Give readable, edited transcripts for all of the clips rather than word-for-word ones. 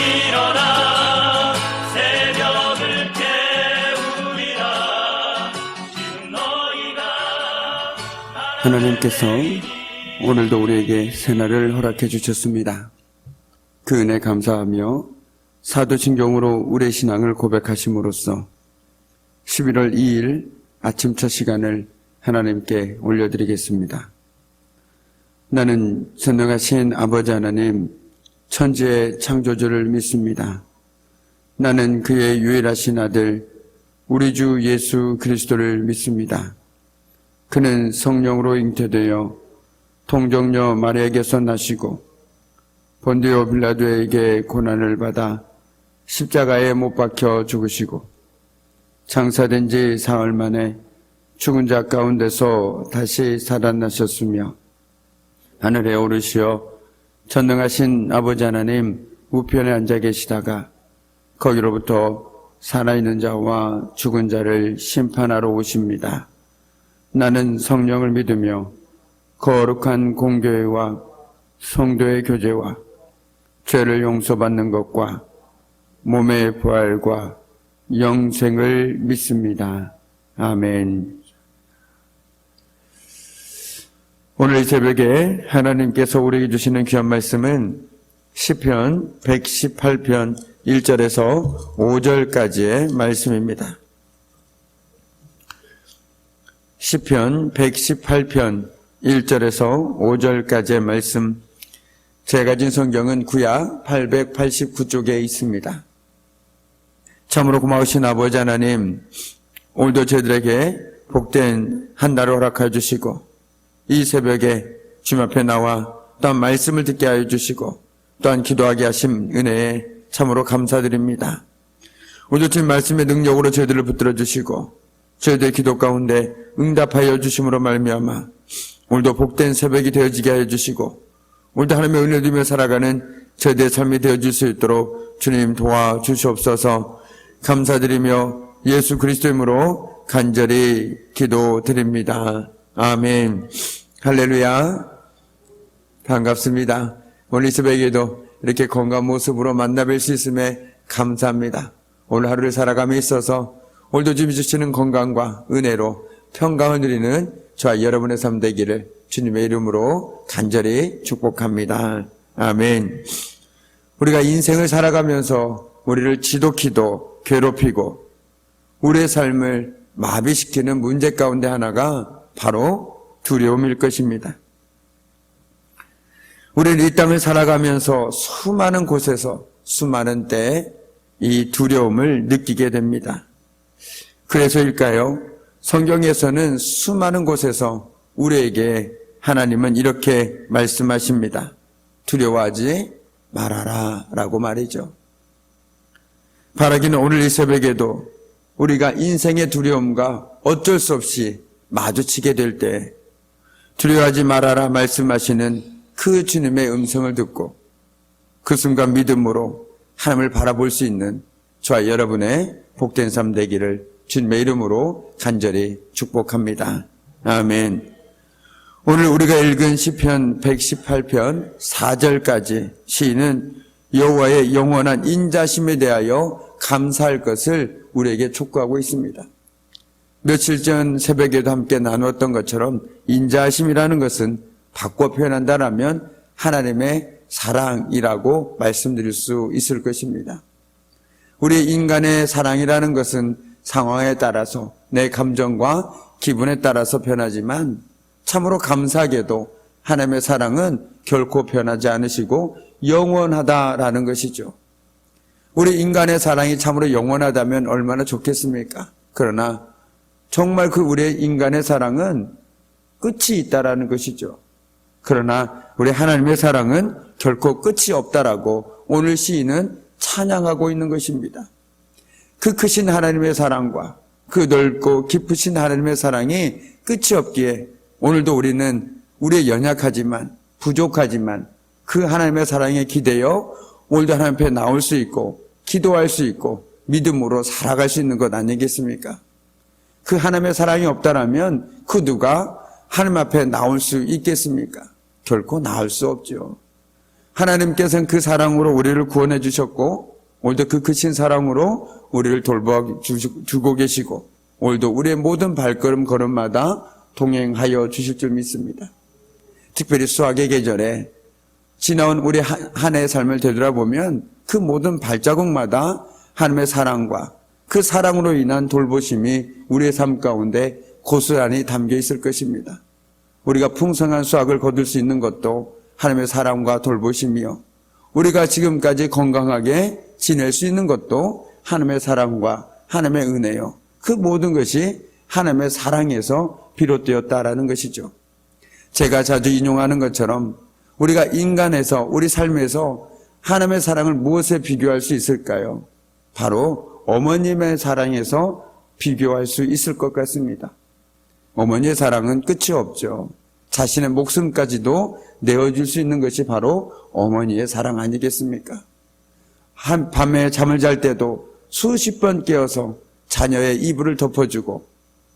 일어나 새벽을 깨우리라. 지금 너희가 하나님께서 오늘도 우리에게 새날을 허락해 주셨습니다. 그 은혜 감사하며 사도신경으로 우리의 신앙을 고백하심으로써 11월 2일 아침 첫 시간을 하나님께 올려드리겠습니다. 나는 전능하신 아버지 하나님, 천지의 창조주를 믿습니다. 나는 그의 유일하신 아들 우리 주 예수 그리스도를 믿습니다. 그는 성령으로 잉태되어 동정녀 마리아에게서 나시고 본디오 빌라도에게 고난을 받아 십자가에 못 박혀 죽으시고 장사된 지 사흘 만에 죽은 자 가운데서 다시 살아나셨으며 하늘에 오르시어 전능하신 아버지 하나님 우편에 앉아 계시다가 거기로부터 살아있는 자와 죽은 자를 심판하러 오십니다. 나는 성령을 믿으며 거룩한 공교회와 성도의 교제와 죄를 용서받는 것과 몸의 부활과 영생을 믿습니다. 아멘. 오늘 이 새벽에 하나님께서 우리에게 주시는 귀한 말씀은 시편 118편 1절에서 5절까지의 말씀입니다. 시편 118편 1절에서 5절까지의 말씀, 제가 가진 성경은 구약 889쪽에 있습니다. 참으로 고마우신 아버지 하나님, 오늘도 저희들에게 복된 한 달을 허락하여 주시고 이 새벽에 주님 앞에 나와 또한 말씀을 듣게 하여 주시고 또한 기도하게 하신 은혜에 참으로 감사드립니다. 오늘도 주님 말씀의 능력으로 저희들을 붙들어 주시고 저희들의 기도 가운데 응답하여 주심으로 말미암아 오늘도 복된 새벽이 되어지게 하여 주시고 오늘도 하나님의 은혜를 누리며 살아가는 저희들의 삶이 되어질 수 있도록 주님 도와주시옵소서. 감사드리며 예수 그리스도 이름으로 간절히 기도드립니다. 아멘. 할렐루야. 반갑습니다. 오늘 이 새벽에도 이렇게 건강한 모습으로 만나뵐 수 있음에 감사합니다. 오늘 하루를 살아감에 있어서 오늘도 주님이 주시는 건강과 은혜로 평강을 누리는 저와 여러분의 삶 되기를 주님의 이름으로 간절히 축복합니다. 아멘. 우리가 인생을 살아가면서 우리를 지독히도 괴롭히고 우리의 삶을 마비시키는 문제 가운데 하나가 바로 두려움일 것입니다. 우리는 이 땅을 살아가면서 수많은 곳에서 수많은 때에 이 두려움을 느끼게 됩니다. 그래서일까요? 성경에서는 수많은 곳에서 우리에게 하나님은 이렇게 말씀하십니다. 두려워하지 말아라 라고 말이죠. 바라기는 오늘 이 새벽에도 우리가 인생의 두려움과 어쩔 수 없이 마주치게 될 때 두려워하지 말아라 말씀하시는 그 주님의 음성을 듣고 그 순간 믿음으로 하나님을 바라볼 수 있는 저와 여러분의 복된 삶 되기를 주님의 이름으로 간절히 축복합니다. 아멘. 오늘 우리가 읽은 시편 118편 4절까지 시인은 여호와의 영원한 인자심에 대하여 감사할 것을 우리에게 촉구하고 있습니다. 며칠 전 새벽에도 함께 나누었던 것처럼 인자심이라는 것은 바꿔 표현한다면 하나님의 사랑이라고 말씀드릴 수 있을 것입니다. 우리 인간의 사랑이라는 것은 상황에 따라서 내 감정과 기분에 따라서 변하지만 참으로 감사하게도 하나님의 사랑은 결코 변하지 않으시고 영원하다라는 것이죠. 우리 인간의 사랑이 참으로 영원하다면 얼마나 좋겠습니까? 그러나 정말 그 우리의 인간의 사랑은 끝이 있다라는 것이죠. 그러나 우리 하나님의 사랑은 결코 끝이 없다라고 오늘 시인은 찬양하고 있는 것입니다. 그 크신 하나님의 사랑과 그 넓고 깊으신 하나님의 사랑이 끝이 없기에 오늘도 우리는 우리의 연약하지만 부족하지만 그 하나님의 사랑에 기대어 오늘도 하나님 앞에 나올 수 있고 기도할 수 있고 믿음으로 살아갈 수 있는 것 아니겠습니까? 그 하나님의 사랑이 없다라면 그 누가 하나님 앞에 나올 수 있겠습니까? 결코 나올 수 없죠. 하나님께서는 그 사랑으로 우리를 구원해 주셨고 오늘도 그 크신 사랑으로 우리를 돌봐주고 계시고 오늘도 우리의 모든 발걸음 걸음마다 동행하여 주실 줄 믿습니다. 특별히 수학의 계절에 지나온 우리 한 해의 삶을 되돌아보면 그 모든 발자국마다 하나님의 사랑과 그 사랑으로 인한 돌보심이 우리의 삶 가운데 고스란히 담겨 있을 것입니다. 우리가 풍성한 수확을 거둘 수 있는 것도 하나님의 사랑과 돌보심이요, 우리가 지금까지 건강하게 지낼 수 있는 것도 하나님의 사랑과 하나님의 은혜요, 그 모든 것이 하나님의 사랑에서 비롯되었다라는 것이죠. 제가 자주 인용하는 것처럼 우리가 인간에서 우리 삶에서 하나님의 사랑을 무엇에 비교할 수 있을까요? 바로 어머님의 사랑에서 비교할 수 있을 것 같습니다. 어머니의 사랑은 끝이 없죠. 자신의 목숨까지도 내어줄 수 있는 것이 바로 어머니의 사랑 아니겠습니까? 한 밤에 잠을 잘 때도 수십 번 깨어서 자녀의 이불을 덮어주고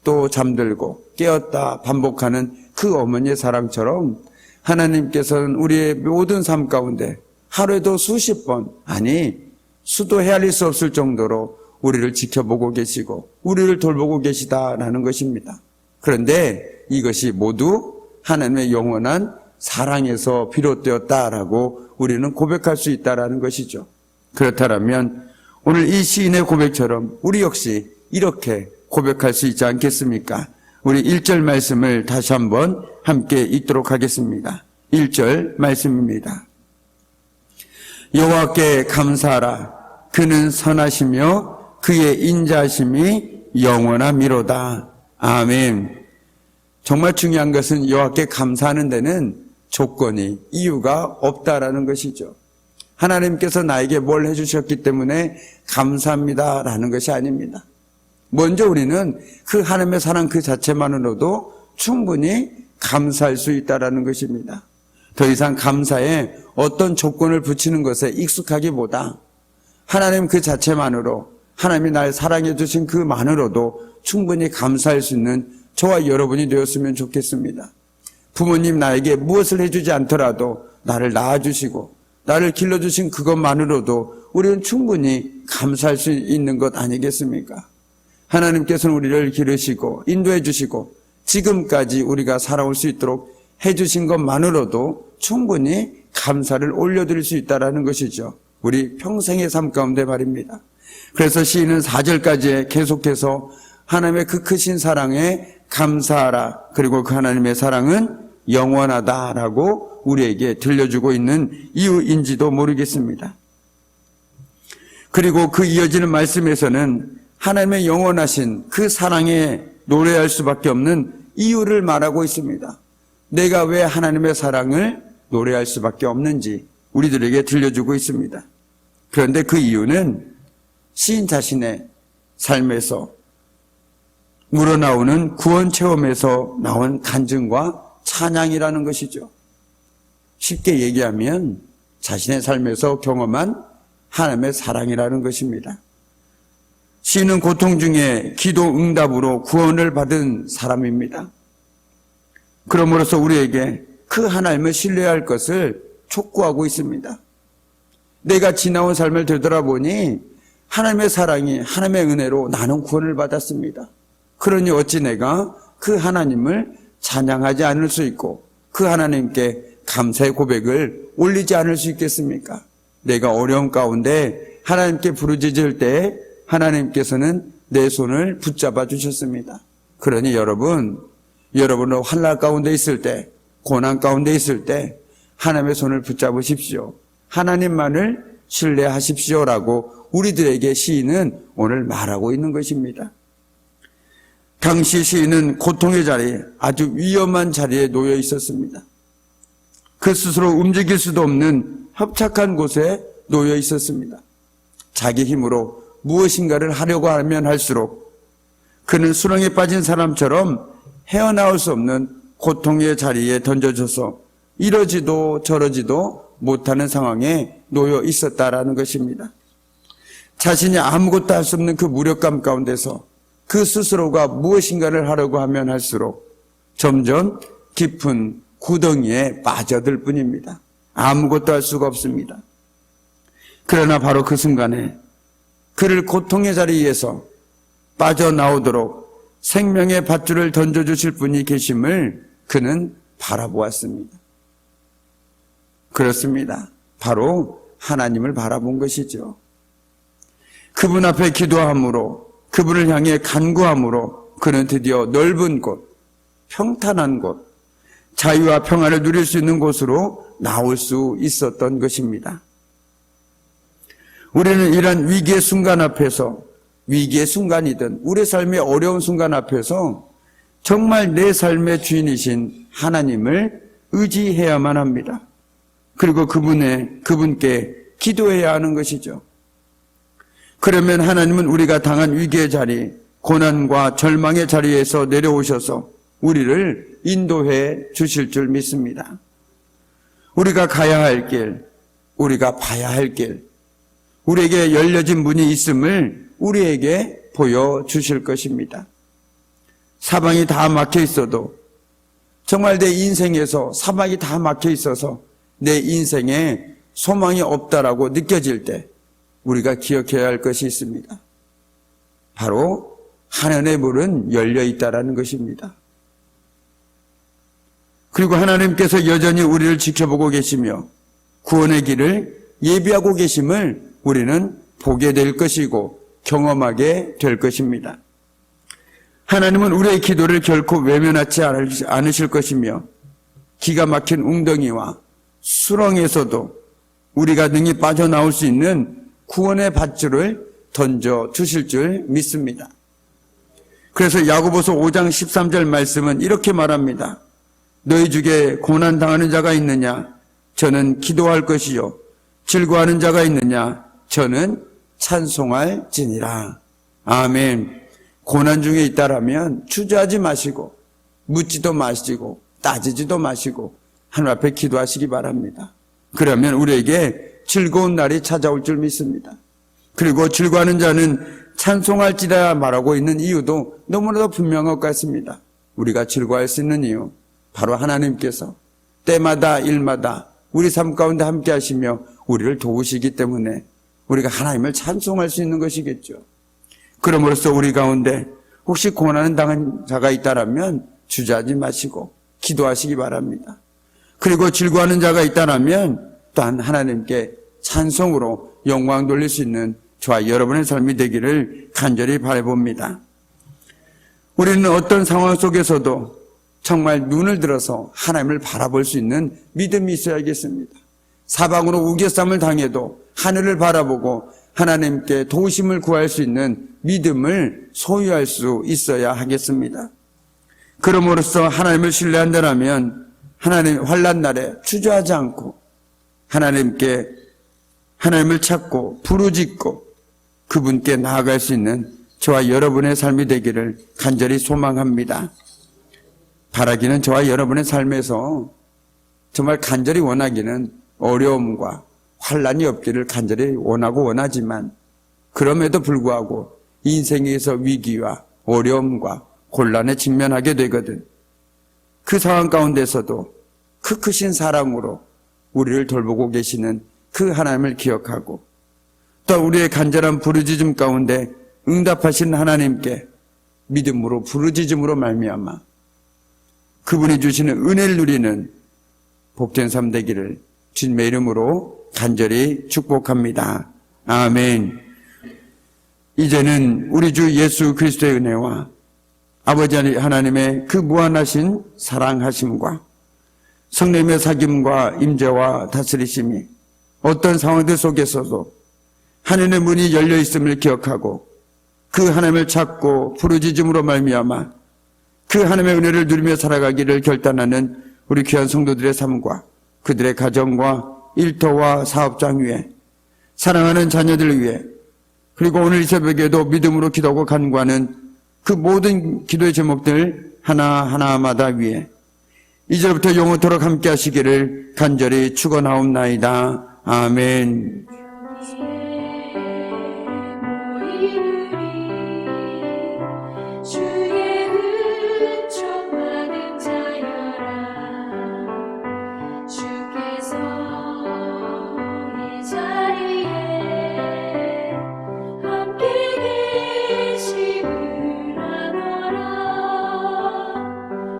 또 잠들고 깨었다 반복하는 그 어머니의 사랑처럼 하나님께서는 우리의 모든 삶 가운데 하루에도 수십 번, 아니 수도 헤아릴 수 없을 정도로 우리를 지켜보고 계시고 우리를 돌보고 계시다라는 것입니다. 그런데 이것이 모두 하나님의 영원한 사랑에서 비롯되었다라고 우리는 고백할 수 있다라는 것이죠. 그렇다면 오늘 이 시인의 고백처럼 우리 역시 이렇게 고백할 수 있지 않겠습니까? 우리 1절 말씀을 다시 한번 함께 읽도록 하겠습니다. 1절 말씀입니다. 여호와께 감사하라. 그는 선하시며 그의 인자하심이 영원하미로다. 아멘. 정말 중요한 것은 여호와께 감사하는 데는 조건이, 이유가 없다라는 것이죠. 하나님께서 나에게 뭘 해주셨기 때문에 감사합니다라는 것이 아닙니다. 먼저 우리는 그 하나님의 사랑 그 자체만으로도 충분히 감사할 수 있다라는 것입니다. 더 이상 감사에 어떤 조건을 붙이는 것에 익숙하기보다 하나님 그 자체만으로, 하나님이 날 사랑해 주신 그만으로도 충분히 감사할 수 있는 저와 여러분이 되었으면 좋겠습니다. 부모님 나에게 무엇을 해주지 않더라도 나를 낳아주시고 나를 길러주신 그것만으로도 우리는 충분히 감사할 수 있는 것 아니겠습니까? 하나님께서는 우리를 기르시고 인도해 주시고 지금까지 우리가 살아올 수 있도록 해주신 것만으로도 충분히 감사를 올려드릴 수 있다는 것이죠. 우리 평생의 삶 가운데 말입니다. 그래서 시인은 4절까지 계속해서 하나님의 그 크신 사랑에 감사하라, 그리고 그 하나님의 사랑은 영원하다라고 우리에게 들려주고 있는 이유인지도 모르겠습니다. 그리고 그 이어지는 말씀에서는 하나님의 영원하신 그 사랑에 노래할 수밖에 없는 이유를 말하고 있습니다. 내가 왜 하나님의 사랑을 노래할 수밖에 없는지 우리들에게 들려주고 있습니다. 그런데 그 이유는 시인 자신의 삶에서 우러나오는 구원 체험에서 나온 간증과 찬양이라는 것이죠. 쉽게 얘기하면 자신의 삶에서 경험한 하나님의 사랑이라는 것입니다. 시인은 고통 중에 기도 응답으로 구원을 받은 사람입니다. 그러므로서 우리에게 그 하나님을 신뢰할 것을 촉구하고 있습니다. 내가 지나온 삶을 되돌아보니 하나님의 사랑이, 하나님의 은혜로 나는 구원을 받았습니다. 그러니 어찌 내가 그 하나님을 찬양하지 않을 수 있고 그 하나님께 감사의 고백을 올리지 않을 수 있겠습니까? 내가 어려움 가운데 하나님께 부르짖을 때 하나님께서는 내 손을 붙잡아 주셨습니다. 그러니 여러분은 환난 가운데 있을 때, 고난 가운데 있을 때 하나님의 손을 붙잡으십시오. 하나님만을 신뢰하십시오라고 우리들에게 시인은 오늘 말하고 있는 것입니다. 당시 시인은 고통의 자리에, 아주 위험한 자리에 놓여 있었습니다. 그 스스로 움직일 수도 없는 협착한 곳에 놓여 있었습니다. 자기 힘으로 무엇인가를 하려고 하면 할수록 그는 수렁에 빠진 사람처럼 헤어나올 수 없는 고통의 자리에 던져져서 이러지도 저러지도 못하는 상황에 놓여 있었다라는 것입니다. 자신이 아무것도 할 수 없는 그 무력감 가운데서 그 스스로가 무엇인가를 하려고 하면 할수록 점점 깊은 구덩이에 빠져들 뿐입니다. 아무것도 할 수가 없습니다. 그러나 바로 그 순간에 그를 고통의 자리에서 빠져나오도록 생명의 밧줄을 던져주실 분이 계심을 그는 바라보았습니다. 그렇습니다. 바로 하나님을 바라본 것이죠. 그분 앞에 기도함으로, 그분을 향해 간구함으로 그는 드디어 넓은 곳, 평탄한 곳, 자유와 평안을 누릴 수 있는 곳으로 나올 수 있었던 것입니다. 우리는 이런 위기의 순간 앞에서, 위기의 순간이든 우리 삶의 어려운 순간 앞에서 정말 내 삶의 주인이신 하나님을 의지해야만 합니다. 그리고 그분께 기도해야 하는 것이죠. 그러면 하나님은 우리가 당한 위기의 자리, 고난과 절망의 자리에서 내려오셔서 우리를 인도해 주실 줄 믿습니다. 우리가 가야 할 길, 우리가 봐야 할 길, 우리에게 열려진 문이 있음을 우리에게 보여주실 것입니다. 사방이 다 막혀 있어도, 정말 내 인생에서 사방이 다 막혀 있어서 내 인생에 소망이 없다라고 느껴질 때 우리가 기억해야 할 것이 있습니다. 바로 하늘의 문은 열려 있다라는 것입니다. 그리고 하나님께서 여전히 우리를 지켜보고 계시며 구원의 길을 예비하고 계심을 우리는 보게 될 것이고 경험하게 될 것입니다. 하나님은 우리의 기도를 결코 외면하지 않으실 것이며 기가 막힌 웅덩이와 수렁에서도 우리가 능히 빠져나올 수 있는 구원의 밧줄을 던져주실 줄 믿습니다. 그래서 야고보서 5장 13절 말씀은 이렇게 말합니다. 너희 중에 고난당하는 자가 있느냐? 저는 기도할 것이요. 즐거워하는 자가 있느냐? 저는 찬송할지니라. 아멘. 고난 중에 있다라면 주저하지 마시고 묻지도 마시고 따지지도 마시고 하나님 앞에 기도하시기 바랍니다. 그러면 우리에게 즐거운 날이 찾아올 줄 믿습니다. 그리고 즐거워하는 자는 찬송할지라 말하고 있는 이유도 너무나도 분명한 것 같습니다. 우리가 즐거워할 수 있는 이유, 바로 하나님께서 때마다 일마다 우리 삶 가운데 함께 하시며 우리를 도우시기 때문에 우리가 하나님을 찬송할 수 있는 것이겠죠. 그럼으로써 우리 가운데 혹시 고난을 당한 자가 있다라면 주저하지 마시고 기도하시기 바랍니다. 그리고 즐거워하는 자가 있다라면 또한 하나님께 찬송으로 영광 돌릴 수 있는 저와 여러분의 삶이 되기를 간절히 바라봅니다. 우리는 어떤 상황 속에서도 정말 눈을 들어서 하나님을 바라볼 수 있는 믿음이 있어야겠습니다. 사방으로 우겨쌈을 당해도 하늘을 바라보고 하나님께 도우심을 구할 수 있는 믿음을 소유할 수 있어야 하겠습니다. 그럼으로써 하나님을 신뢰한다면 하나님 환난 날에 주저하지 않고 하나님을 찾고 부르짖고 그분께 나아갈 수 있는 저와 여러분의 삶이 되기를 간절히 소망합니다. 바라기는 저와 여러분의 삶에서 정말 간절히 원하기는 어려움과 환난이 없기를 간절히 원하고 원하지만 그럼에도 불구하고 인생에서 위기와 어려움과 곤란에 직면하게 되거든. 그 상황 가운데서도 그 크신 사랑으로 우리를 돌보고 계시는 그 하나님을 기억하고 또 우리의 간절한 부르짖음 가운데 응답하신 하나님께 믿음으로 부르짖음으로 말미암아 그분이 주시는 은혜를 누리는 복된 삶 되기를 주님의 이름으로 간절히 축복합니다. 아멘. 이제는 우리 주 예수 그리스도의 은혜와 아버지 하나님의 그 무한하신 사랑하심과 성령의 사귐과 임재와 다스리심이 어떤 상황들 속에서도 하늘의 문이 열려 있음을 기억하고 그 하나님을 찾고 부르짖음으로 말미암아 그 하나님의 은혜를 누리며 살아가기를 결단하는 우리 귀한 성도들의 삶과 그들의 가정과 일터와 사업장 위에 사랑하는 자녀들 위해 그리고 오늘 이 새벽에도 믿음으로 기도하고 간구하는 그 모든 기도의 제목들 하나하나마다 위에 이제부터 영원토록 함께 하시기를 간절히 축원하옵나이다. 아멘.